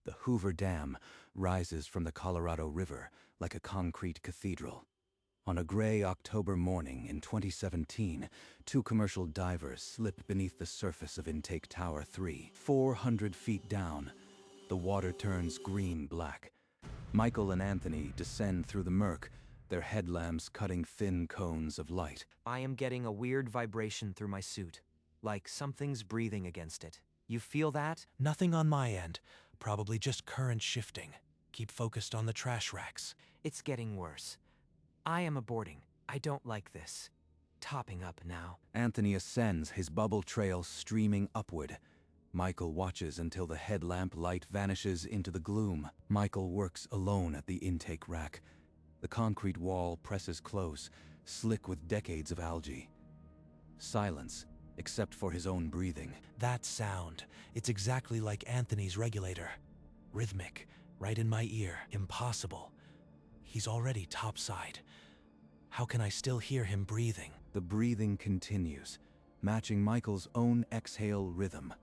The Hoover Dam rises from the Colorado River like a concrete cathedral. On a gray October morning in 2017, two commercial divers slip beneath the surface of Intake Tower 3. 400 feet down, the water turns green-black. Michael and Anthony descend through the murk, their headlamps cutting thin cones of light. I am getting a weird vibration through my suit, like something's breathing against it. You feel that? Nothing on my end. Probably just current shifting. Keep focused on the trash racks. It's getting worse. I am aborting. I don't like this. Topping up now. Anthony ascends, his bubble trail streaming upward. Michael watches until the headlamp light vanishes into the gloom. Michael works alone at the intake rack. The concrete wall presses close, slick with decades of algae. Silence, except for his own breathing. That sound, it's exactly like Anthony's regulator. Rhythmic, right in my ear. Impossible. He's already topside. How can I still hear him breathing? The breathing continues, matching Michael's own exhale rhythm.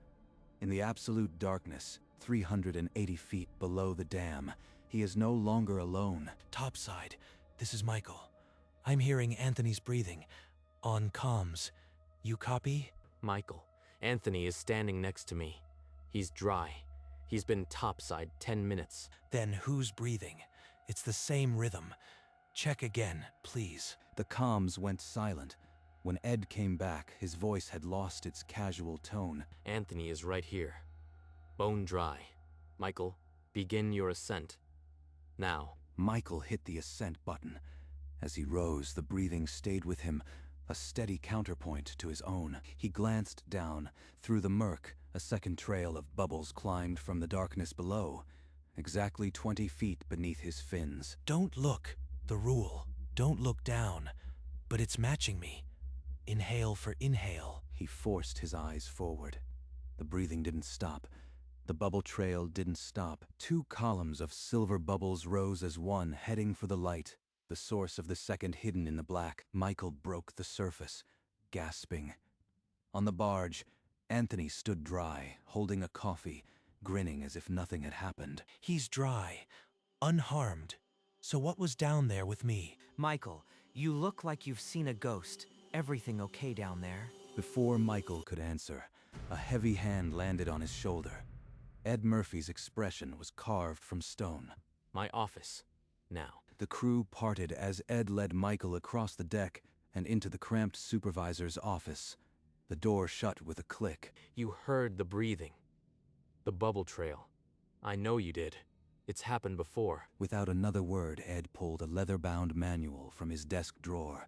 In the absolute darkness, 380 feet below the dam, he is no longer alone. Topside, this is Michael. I'm hearing Anthony's breathing. On comms. You copy? Michael, Anthony is standing next to me. He's dry. He's been topside 10 minutes. Then who's breathing? It's the same rhythm. Check again, please. The comms went silent. When Ed came back, his voice had lost its casual tone. Anthony is right here. Bone dry. Michael, begin your ascent. Now. Michael hit the ascent button. As he rose, the breathing stayed with him, a steady counterpoint to his own. He glanced down. Through the murk, a second trail of bubbles climbed from the darkness below, exactly 20 feet beneath his fins. Don't look. The rule. Don't look down. But it's matching me. Inhale for inhale. He forced his eyes forward. The breathing didn't stop. The bubble trail didn't stop. Two columns of silver bubbles rose as one, heading for the light, the source of the second hidden in the black. Michael broke the surface, gasping. On the barge, Anthony stood dry, holding a coffee, grinning as if nothing had happened. He's dry, unharmed. So what was down there with me? Michael, you look like you've seen a ghost. Everything okay down there? Before Michael could answer, a heavy hand landed on his shoulder. Ed Murphy's expression was carved from stone. My office. Now. The crew parted as Ed led Michael across the deck and into the cramped supervisor's office. The door shut with a click. You heard the breathing. The bubble trail. I know you did. It's happened before. Without another word, Ed pulled a leather-bound manual from his desk drawer.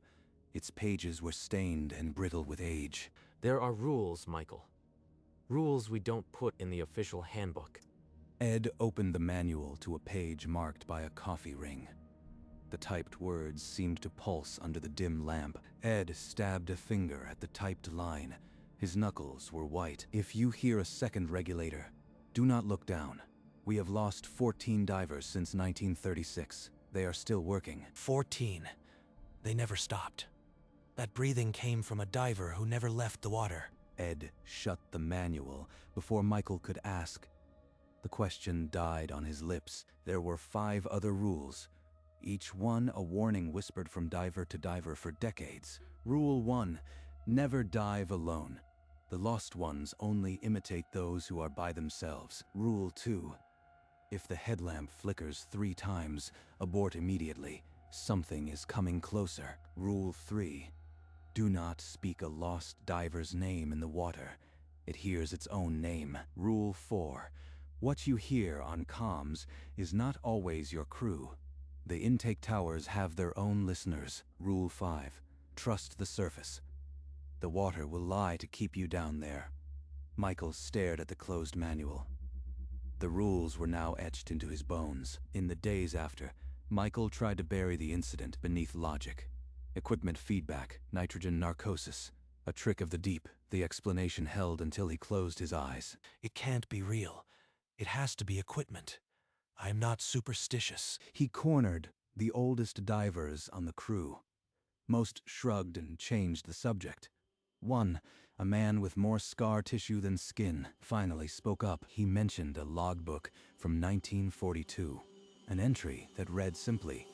Its pages were stained and brittle with age. There are rules, Michael. Rules we don't put in the official handbook. Ed opened the manual to a page marked by a coffee ring. The typed words seemed to pulse under the dim lamp. Ed stabbed a finger at the typed line. His knuckles were white. If you hear a second regulator, do not look down. We have lost 14 divers since 1936. They are still working. 14. They never stopped. That breathing came from a diver who never left the water. Ed shut the manual before Michael could ask. The question died on his lips. There were 5 other rules, each one a warning whispered from diver to diver for decades. Rule 1, never dive alone. The lost ones only imitate those who are by themselves. Rule 2, if the headlamp flickers 3 times, abort immediately. Something is coming closer. Rule 3, do not speak a lost diver's name in the water. It hears its own name. Rule 4, what you hear on comms is not always your crew. The intake towers have their own listeners. Rule 5, trust the surface. The water will lie to keep you down there. Michael stared at the closed manual. The rules were now etched into his bones. In the days after, Michael tried to bury the incident beneath logic. Equipment feedback, nitrogen narcosis, a trick of the deep. The explanation held until he closed his eyes. It can't be real. It has to be equipment. I'm not superstitious. He cornered the oldest divers on the crew. Most shrugged and changed the subject. One, A man with more scar tissue than skin finally spoke up. He mentioned a logbook from 1942, an entry that read simply,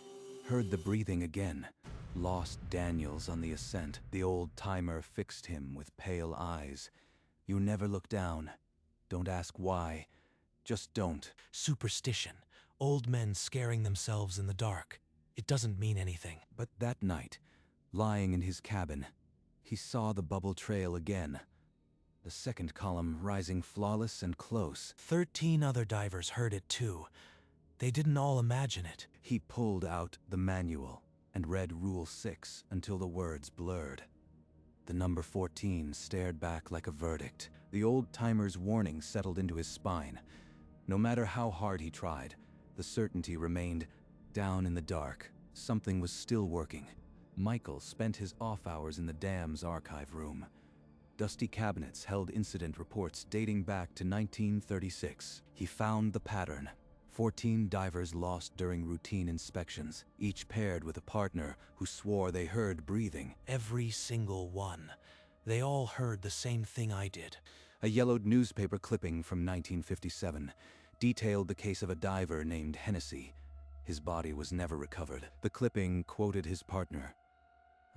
"Heard the breathing again. Lost Daniels on the ascent." The old-timer fixed him with pale eyes. "You never look down. Don't ask why. Just don't." Superstition. Old men scaring themselves in the dark. It doesn't mean anything. But that night, lying in his cabin, he saw the bubble trail again. The second column rising flawless and close. 13 other divers heard it too. They didn't all imagine it. He pulled out the manual and read Rule 6 until the words blurred. The number 14 stared back like a verdict. The old-timer's warning settled into his spine. No matter how hard he tried, the certainty remained. Down in the dark, something was still working. Michael spent his off hours in the dam's archive room. Dusty cabinets held incident reports dating back to 1936. He found the pattern. 14 divers lost during routine inspections, each paired with a partner who swore they heard breathing. Every single one. They all heard the same thing I did. A yellowed newspaper clipping from 1957 detailed the case of a diver named Hennessy. His body was never recovered. The clipping quoted his partner.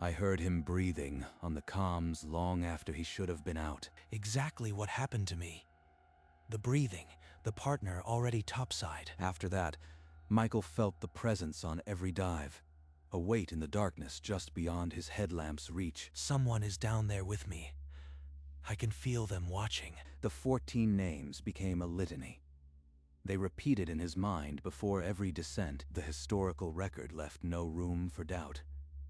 "I heard him breathing on the comms long after he should have been out." Exactly what happened to me. The breathing, the partner already topside. After that, Michael felt the presence on every dive, a weight in the darkness just beyond his headlamp's reach. Someone is down there with me. I can feel them watching. The 14 names became a litany. They repeated in his mind before every descent. The historical record left no room for doubt.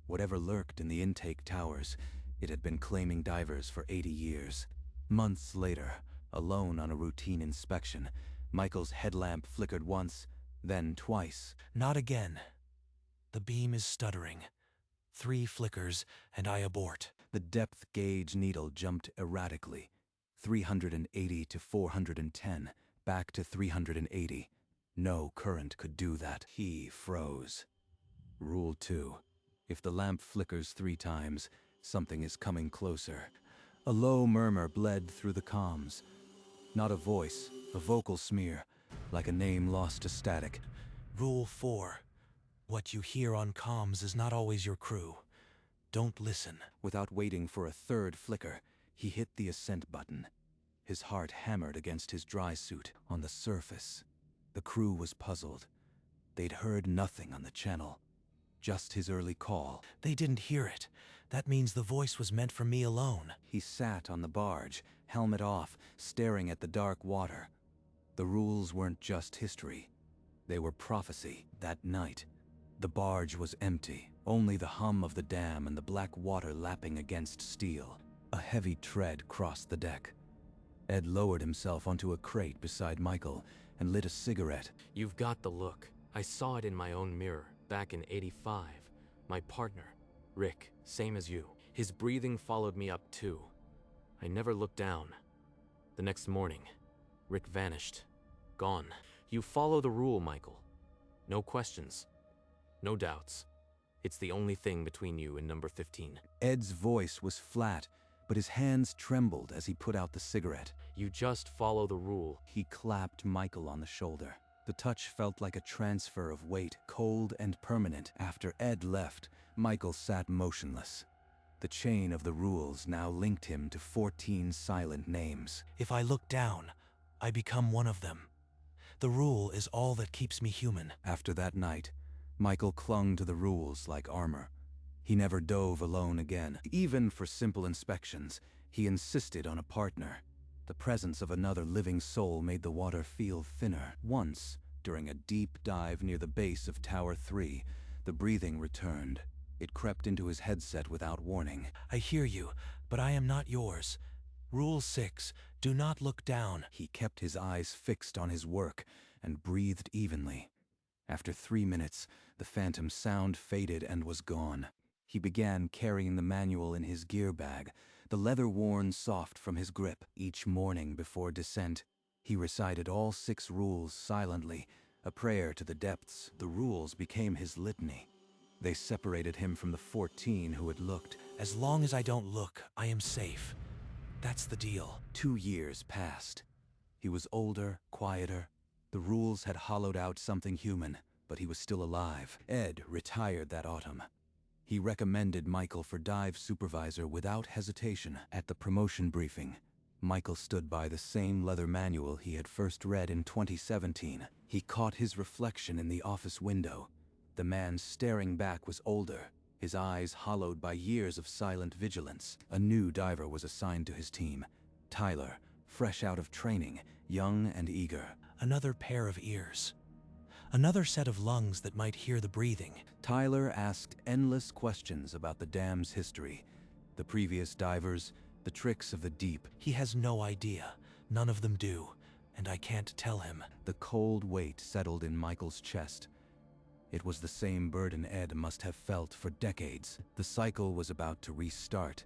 Whatever lurked in the intake towers, it had been claiming divers for 80 years. Months later, alone on a routine inspection, Michael's headlamp flickered once, then twice. Not again. The beam is stuttering. 3 flickers, and I abort. The depth gauge needle jumped erratically. 380 to 410, back to 380. No current could do that. He froze. Rule 2. If the lamp flickers 3 times, something is coming closer. A low murmur bled through the comms. Not a voice, a vocal smear, like a name lost to static. Rule 4. What you hear on comms is not always your crew. Don't listen. Without waiting for a third flicker, he hit the ascent button. His heart hammered against his dry suit. On the surface, the crew was puzzled. They'd heard nothing on the channel. Just his early call. They didn't hear it. That means the voice was meant for me alone. He sat on the barge, helmet off, staring at the dark water. The rules weren't just history. They were prophecy. That night, the barge was empty. Only the hum of the dam and the black water lapping against steel. A heavy tread crossed the deck. Ed lowered himself onto a crate beside Michael and lit a cigarette. You've got the look. I saw it in my own mirror, back in '85. My partner, Rick, same as you. His breathing followed me up too. I never looked down. The next morning, Rick vanished. Gone. You follow the rule, Michael. No questions. No doubts. It's the only thing between you and number 15. Ed's voice was flat, but his hands trembled as he put out the cigarette. You just follow the rule. He clapped Michael on the shoulder. The touch felt like a transfer of weight, cold and permanent. After Ed left, Michael sat motionless. The chain of the rules now linked him to 14 silent names. If I look down, I become one of them. The rule is all that keeps me human. After that night, Michael clung to the rules like armor. He never dove alone again. Even for simple inspections, he insisted on a partner. The presence of another living soul made the water feel thinner. Once, during a deep dive near the base of Tower 3, the breathing returned. It crept into his headset without warning. I hear you, but I am not yours. Rule 6, do not look down. He kept his eyes fixed on his work and breathed evenly. After 3 minutes, the phantom sound faded and was gone. He began carrying the manual in his gear bag, the leather worn soft from his grip. Each morning before descent, he recited all 6 rules silently, a prayer to the depths. The rules became his litany. They separated him from the 14 who had looked. As long as I don't look, I am safe. That's the deal. 2 years passed. He was older, quieter. The rules had hollowed out something human, but he was still alive. Ed retired that autumn. He recommended Michael for dive supervisor without hesitation. At the promotion briefing, Michael stood by the same leather manual he had first read in 2017. He caught his reflection in the office window. The man staring back was older, his eyes hollowed by years of silent vigilance. A new diver was assigned to his team, Tyler, fresh out of training, young and eager. Another pair of ears. Another set of lungs that might hear the breathing. Tyler asked endless questions about the dam's history, the previous divers, the tricks of the deep. He has no idea. None of them do, and I can't tell him. The cold weight settled in Michael's chest. It was the same burden Ed must have felt for decades. The cycle was about to restart.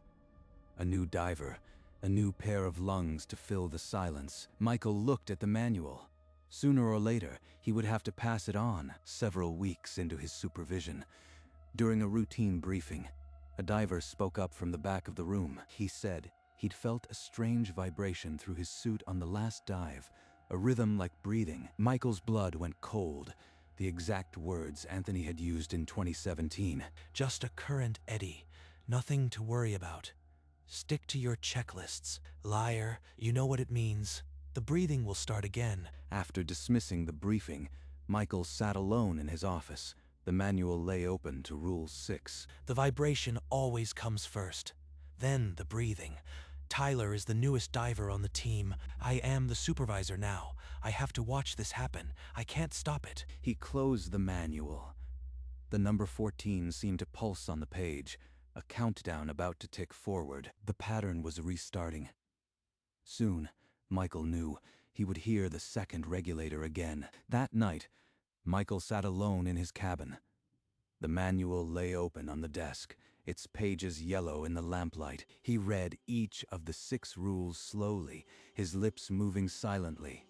A new diver, a new pair of lungs to fill the silence. Michael looked at the manual. Sooner or later, he would have to pass it on. Several weeks into his supervision, during a routine briefing, a diver spoke up from the back of the room. He said he'd felt a strange vibration through his suit on the last dive, a rhythm like breathing. Michael's blood went cold, the exact words Anthony had used in 2017. Just a current eddy, nothing to worry about. Stick to your checklists. Liar, you know what it means. The breathing will start again. After dismissing the briefing, Michael sat alone in his office. The manual lay open to Rule 6. The vibration always comes first. Then the breathing. Tyler is the newest diver on the team. I am the supervisor now. I have to watch this happen. I can't stop it. He closed the manual. The number 14 seemed to pulse on the page, a countdown about to tick forward. The pattern was restarting. Soon, Michael knew he would hear the second regulator again. That night, Michael sat alone in his cabin. The manual lay open on the desk, its pages yellow in the lamplight. He read each of the 6 rules slowly, his lips moving silently.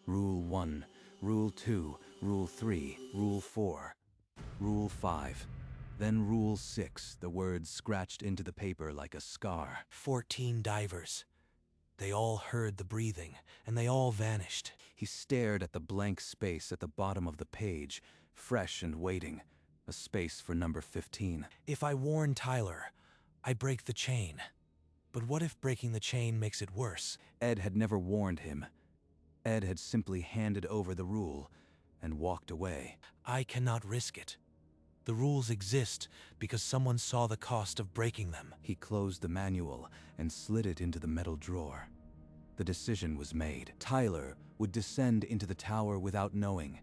Rule 1, Rule 2, Rule 3, Rule 4, Rule 5. Then Rule 6, the words scratched into the paper like a scar. 14 divers. They all heard the breathing, and they all vanished. He stared at the blank space at the bottom of the page, fresh and waiting, a space for number 15. If I warn Tyler, I break the chain. But what if breaking the chain makes it worse? Ed had never warned him. Ed had simply handed over the rule and walked away. I cannot risk it. The rules exist because someone saw the cost of breaking them. He closed the manual and slid it into the metal drawer. The decision was made. Tyler would descend into the tower without knowing.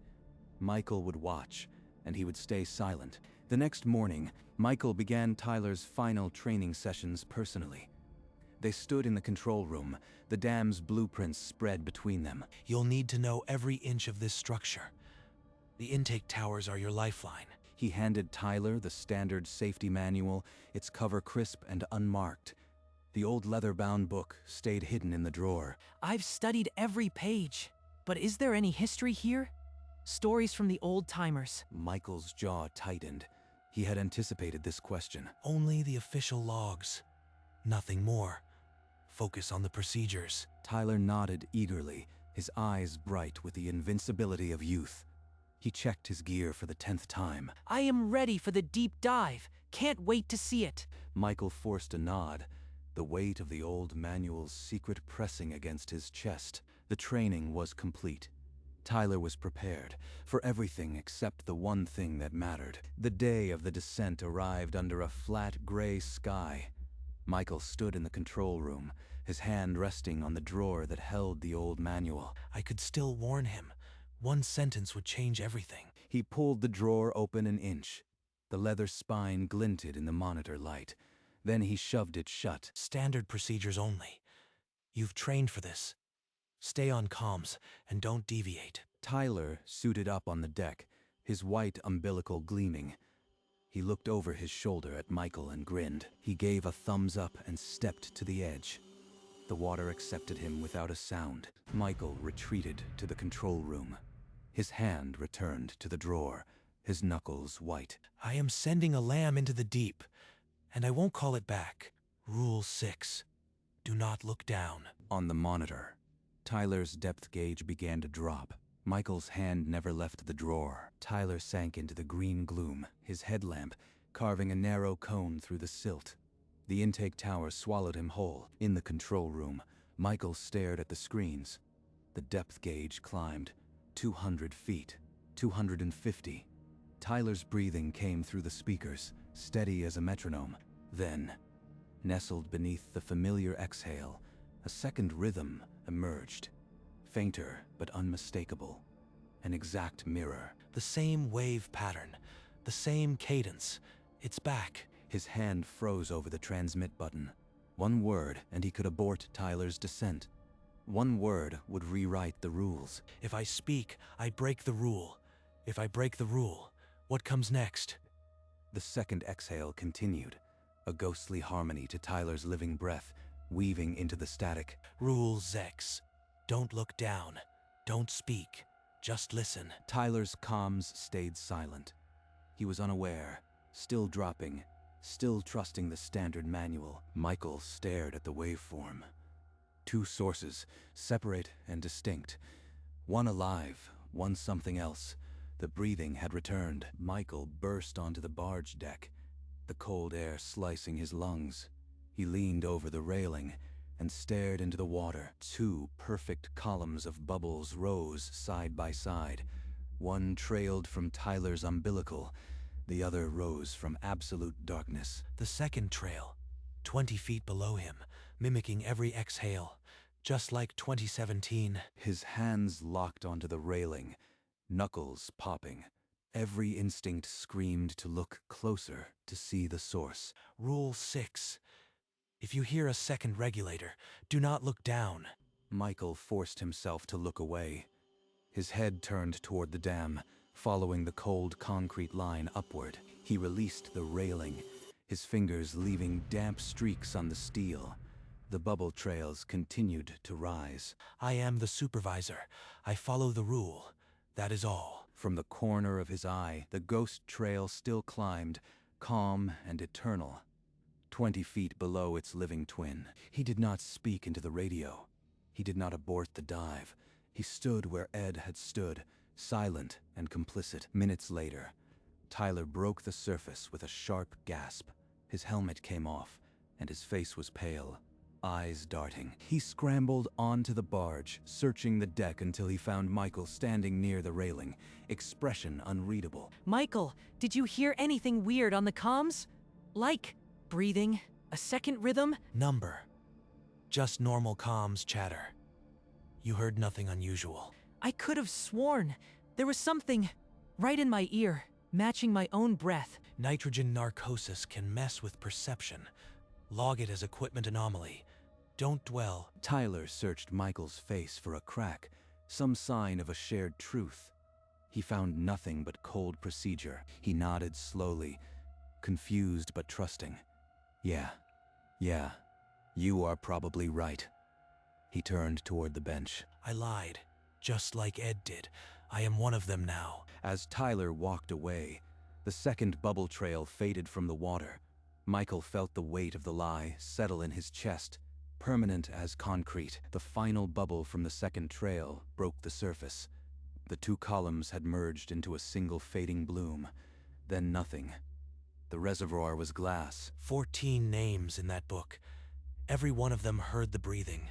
Michael would watch, and he would stay silent. The next morning, Michael began Tyler's final training sessions personally. They stood in the control room, the dam's blueprints spread between them. You'll need to know every inch of this structure. The intake towers are your lifeline. He handed Tyler the standard safety manual, its cover crisp and unmarked. The old leather-bound book stayed hidden in the drawer. I've studied every page, but is there any history here? Stories from the old-timers. Michael's jaw tightened. He had anticipated this question. Only the official logs. Nothing more. Focus on the procedures. Tyler nodded eagerly, his eyes bright with the invincibility of youth. He checked his gear for the 10th time. I am ready for the deep dive. Can't wait to see it. Michael forced a nod, the weight of the old manual's secret pressing against his chest. The training was complete. Tyler was prepared for everything except the one thing that mattered. The day of the descent arrived under a flat gray sky. Michael stood in the control room, his hand resting on the drawer that held the old manual. I could still warn him. One sentence would change everything. He pulled the drawer open an inch. The leather spine glinted in the monitor light. Then he shoved it shut. Standard procedures only. You've trained for this. Stay on comms and don't deviate. Tyler suited up on the deck, his white umbilical gleaming. He looked over his shoulder at Michael and grinned. He gave a thumbs up and stepped to the edge. The water accepted him without a sound. Michael retreated to the control room. His hand returned to the drawer, his knuckles white. I am sending a lamb into the deep, and I won't call it back. Rule 6. Do not look down. On the monitor, Tyler's depth gauge began to drop. Michael's hand never left the drawer. Tyler sank into the green gloom, his headlamp carving a narrow cone through the silt. The intake tower swallowed him whole. In the control room, Michael stared at the screens. The depth gauge climbed. 200 feet. 250. Tyler's breathing came through the speakers, steady as a metronome. Then, nestled beneath the familiar exhale, a second rhythm emerged. Fainter but unmistakable. An exact mirror. The same wave pattern. The same cadence. It's back. His hand froze over the transmit button. One word, and he could abort Tyler's descent. One word would rewrite the rules. If I speak, I break the rule. If I break the rule, what comes next? The second exhale continued, a ghostly harmony to Tyler's living breath, weaving into the static. Rule Zex. Don't look down. Don't speak. Just listen. Tyler's comms stayed silent. He was unaware, still dropping, still trusting the standard manual. Michael stared at the waveform. Two sources, separate and distinct. One alive, one something else. The breathing had returned. Michael burst onto the barge deck, the cold air slicing his lungs. He leaned over the railing and stared into the water. Two perfect columns of bubbles rose side by side. One trailed from Tyler's umbilical, the other rose from absolute darkness. The second trail, 20 feet below him, mimicking every exhale, just like 2017. His hands locked onto the railing, knuckles popping. Every instinct screamed to look closer, to see the source. Rule 6. If you hear a second regulator, do not look down. Michael forced himself to look away. His head turned toward the dam, following the cold concrete line upward. He released the railing, his fingers leaving damp streaks on the steel. The bubble trails continued to rise. I am the supervisor. I follow the rule. That is all. From the corner of his eye, the ghost trail still climbed, calm and eternal. 20 feet below its living twin. He did not speak into the radio. He did not abort the dive. He stood where Ed had stood, silent and complicit. Minutes later, Tyler broke the surface with a sharp gasp. His helmet came off, and his face was pale, eyes darting. He scrambled onto the barge, searching the deck until he found Michael standing near the railing, expression unreadable. Michael, did you hear anything weird on the comms? Like breathing, a second rhythm? Number. Just normal comms chatter. You heard nothing unusual. I could have sworn there was something right in my ear, matching my own breath. Nitrogen narcosis can mess with perception. Log it as equipment anomaly. Don't dwell. Tyler searched Michael's face for a crack, some sign of a shared truth. He found nothing but cold procedure. He nodded slowly, confused but trusting. Yeah, you are probably right. He turned toward the bench. I lied, just like Ed did. I am one of them now. As Tyler walked away, the second bubble trail faded from the water. Michael felt the weight of the lie settle in his chest, permanent as concrete. The final bubble from the second trail broke the surface. The two columns had merged into a single fading bloom, then nothing. The reservoir was glass. 14 names in that book. Every one of them heard the breathing.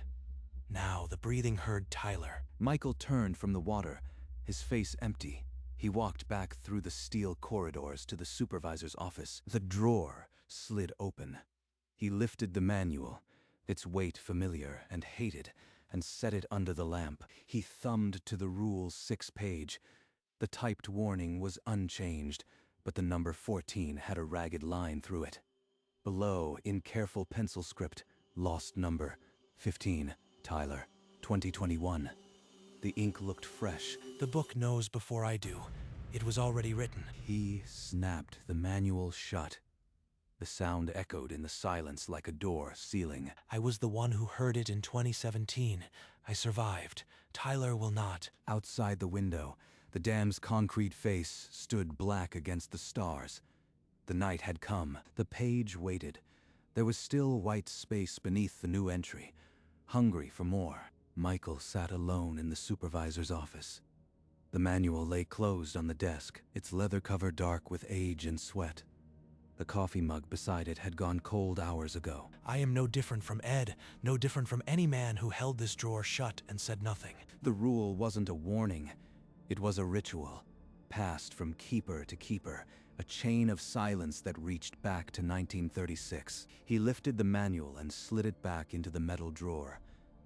Now the breathing heard Tyler. Michael turned from the water, his face empty. He walked back through the steel corridors to the supervisor's office. The drawer slid open. He lifted the manual, its weight familiar and hated, and set it under the lamp. He thumbed to the Rule 6 page. The typed warning was unchanged, but the number 14 had a ragged line through it. Below, in careful pencil script, lost number 15, Tyler, 2021. The ink looked fresh. The book knows before I do. It was already written. He snapped the manual shut. The sound echoed in the silence like a door sealing. I was the one who heard it in 2017. I survived. Tyler will not. Outside the window, the dam's concrete face stood black against the stars. The night had come. The page waited. There was still white space beneath the new entry, hungry for more. Michael sat alone in the supervisor's office. The manual lay closed on the desk, its leather cover dark with age and sweat. The coffee mug beside it had gone cold hours ago. I am no different from Ed, no different from any man who held this drawer shut and said nothing. The rule wasn't a warning. It was a ritual, passed from keeper to keeper, a chain of silence that reached back to 1936. He lifted the manual and slid it back into the metal drawer.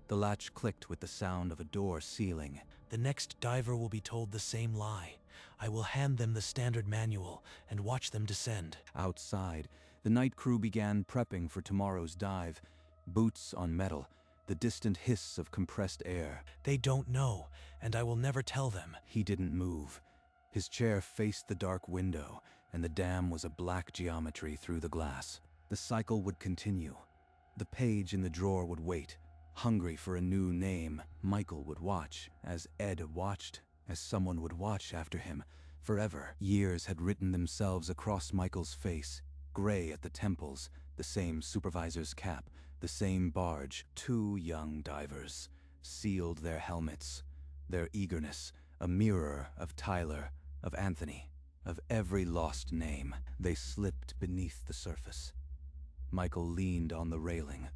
The latch clicked with the sound of a door sealing. The next diver will be told the same lie. I will hand them the standard manual and watch them descend. Outside, the night crew began prepping for tomorrow's dive. Boots on metal, the distant hiss of compressed air. They don't know, and I will never tell them. He didn't move. His chair faced the dark window, and the dam was a black geometry through the glass. The cycle would continue. The page in the drawer would wait. Hungry for a new name, Michael would watch, as Ed watched, as someone would watch after him. Forever, years had written themselves across Michael's face, gray at the temples, the same supervisor's cap, the same barge. Two young divers sealed their helmets, their eagerness, a mirror of Tyler, of Anthony, of every lost name. They slipped beneath the surface. Michael leaned on the railing,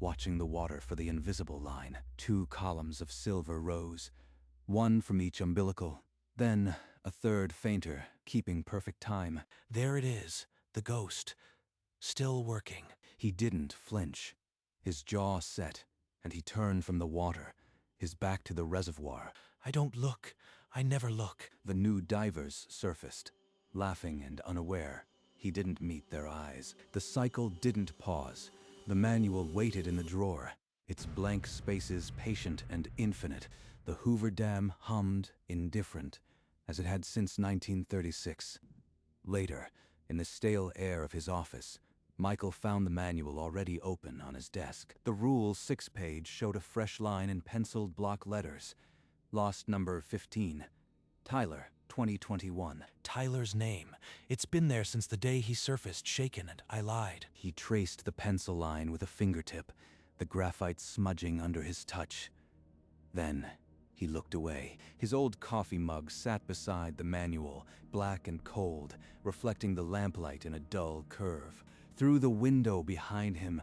watching the water for the invisible line. Two columns of silver rose, one from each umbilical, then a third fainter, keeping perfect time. There it is, the ghost, still working. He didn't flinch. His jaw set, and he turned from the water, his back to the reservoir. I don't look. I never look. The new divers surfaced, laughing and unaware. He didn't meet their eyes. The cycle didn't pause. The manual waited in the drawer, its blank spaces patient and infinite. The Hoover Dam hummed, indifferent, as it had since 1936. Later, in the stale air of his office, Michael found the manual already open on his desk. The Rule 6 page showed a fresh line in penciled block letters. Lost number 15. Tyler, 2021. Tyler's name. It's been there since the day he surfaced shaken, and I lied. He traced the pencil line with a fingertip, the graphite smudging under his touch. Then he looked away. His old coffee mug sat beside the manual, black and cold, reflecting the lamplight in a dull curve. Through the window behind him,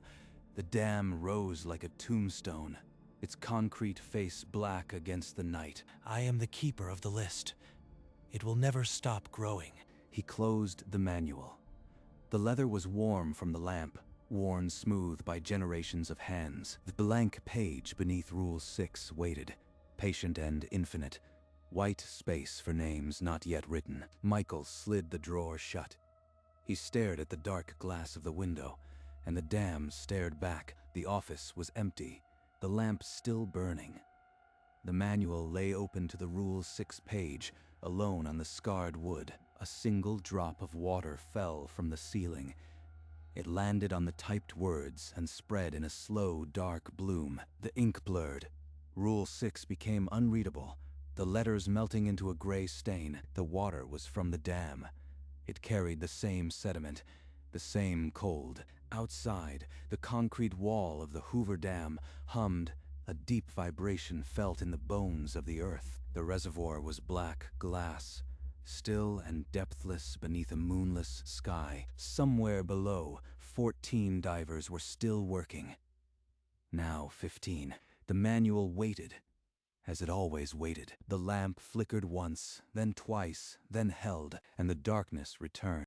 the dam rose like a tombstone, its concrete face black against the night. I am the keeper of the list. It will never stop growing. He closed the manual. The leather was warm from the lamp, worn smooth by generations of hands. The blank page beneath Rule 6 waited, patient and infinite. White space for names not yet written. Michael slid the drawer shut. He stared at the dark glass of the window, and the dam stared back. The office was empty, the lamp still burning. The manual lay open to the Rule 6 page, alone on the scarred wood. A single drop of water fell from the ceiling. It landed on the typed words and spread in a slow, dark bloom. The ink blurred. Rule 6 became unreadable, the letters melting into a gray stain. The water was from the dam. It carried the same sediment, the same cold. Outside, the concrete wall of the Hoover Dam hummed, a deep vibration felt in the bones of the earth. The reservoir was black glass, still and depthless beneath a moonless sky. Somewhere below, 14 divers were still working. Now 15. The manual waited, as it always waited. The lamp flickered once, then twice, then held, and the darkness returned.